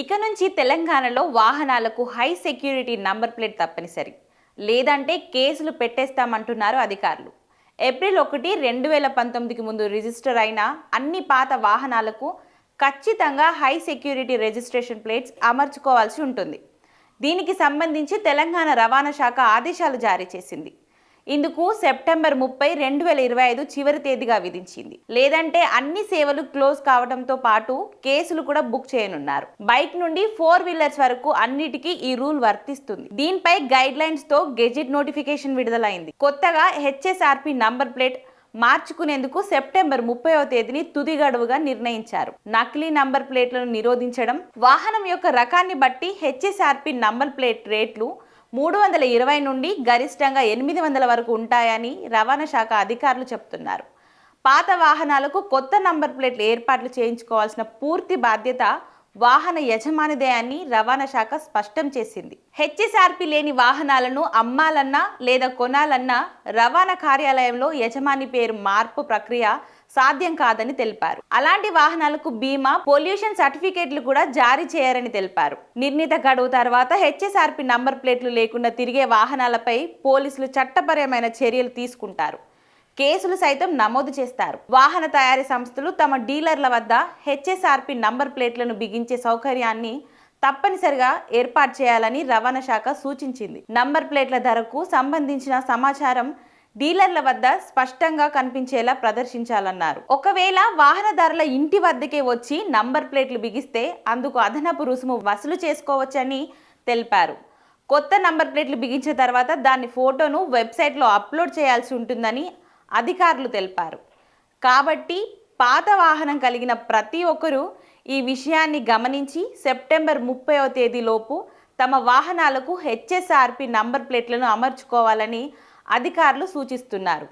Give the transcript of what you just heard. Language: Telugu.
ఇక నుంచి తెలంగాణలో వాహనాలకు హై సెక్యూరిటీ నంబర్ ప్లేట్ తప్పనిసరి. లేదంటే కేసులు పెట్టేస్తామంటున్నారు అధికారులు. ఏప్రిల్ 1, 2019కి ముందు రిజిస్టర్ అయిన అన్ని పాత వాహనాలకు ఖచ్చితంగా హై సెక్యూరిటీ రిజిస్ట్రేషన్ ప్లేట్స్ అమర్చుకోవాల్సి ఉంటుంది. దీనికి సంబంధించి తెలంగాణ రవాణా శాఖ ఆదేశాలు జారీ చేసింది. ఇందుకు సెప్టెంబర్ 30, 2025 చివరి తేదీగా విధించింది. లేదంటే అన్ని సేవలు క్లోజ్ కావడంతో పాటు కేసులు కూడా బుక్ చేయనున్నారు. బైక్ నుండి 4 వీలర్స్ వరకు అన్నిటికీ ఈ రూల్ వర్తిస్తుంది. దీనిపై గైడ్ లైన్స్ తో గెజెట్ నోటిఫికేషన్ విడుదలైంది. కొత్తగా హెచ్ఎస్ఆర్పి నంబర్ ప్లేట్ మార్చుకునేందుకు సెప్టెంబర్ 30వ తేదీని తుది గడువుగా నిర్ణయించారు. నకిలీ నంబర్ ప్లేట్లను నిరోధించడం, వాహనం యొక్క రకాన్ని బట్టి హెచ్ఎస్ఆర్పి నంబర్ ప్లేట్ రేట్లు 320 నుండి గరిష్టంగా 800 వరకు ఉంటాయని రవాణా శాఖ అధికారులు చెబుతున్నారు. పాత వాహనాలకు కొత్త నంబర్ ప్లేట్లు ఏర్పాట్లు చేయించుకోవాల్సిన పూర్తి బాధ్యత వాహన యజమానిదే అని రవాణా శాఖ స్పష్టం చేసింది. హెచ్ఎస్ఆర్పి లేని వాహనాలను అమ్మాలన్నా లేదా కొనాలన్నా రవాణా కార్యాలయంలో యజమాని పేరు మార్పు ప్రక్రియ సాధ్యం కాదని తెలిపారు. అలాంటి వాహనాలకు బీమా, పొల్యూషన్ సర్టిఫికేట్లు కూడా జారీ చేయరని తెలిపారు. నిర్ణీత గడువు తర్వాత హెచ్ఎస్ఆర్పి నంబర్ ప్లేట్లు లేకుండా తిరిగే వాహనాలపై పోలీసులు చట్టపరమైన చర్యలు తీసుకుంటారు. కేసులు సైతం నమోదు చేస్తారు. వాహన తయారీ సంస్థలు తమ డీలర్ల వద్ద హెచ్ఎస్ఆర్పి నంబర్ ప్లేట్లను బిగించే సౌకర్యాన్ని తప్పనిసరిగా ఏర్పాటు చేయాలని రవాణా శాఖ సూచించింది. నంబర్ ప్లేట్ల ధరకు సంబంధించిన సమాచారం డీలర్ల వద్ద స్పష్టంగా కనిపించేలా ప్రదర్శించాలన్నారు. ఒకవేళ వాహనదారుల ఇంటి వద్దకే వచ్చి నంబర్ ప్లేట్లు బిగిస్తే అందుకు అదనపు రుసుము వసూలు చేసుకోవచ్చని తెలిపారు. కొత్త నంబర్ ప్లేట్లు బిగించిన తర్వాత దాని ఫోటోను వెబ్సైట్లో అప్లోడ్ చేయాల్సి ఉంటుందని అధికారులు తెలిపారు. కాబట్టి పాత వాహనం కలిగిన ప్రతి ఒక్కరూ ఈ విషయాన్ని గమనించి సెప్టెంబర్ 30వ తేదీలోపు తమ వాహనాలకు హెచ్ఎస్ఆర్పి నంబర్ ప్లేట్లను అమర్చుకోవాలని అధికారులు సూచిస్తున్నారు.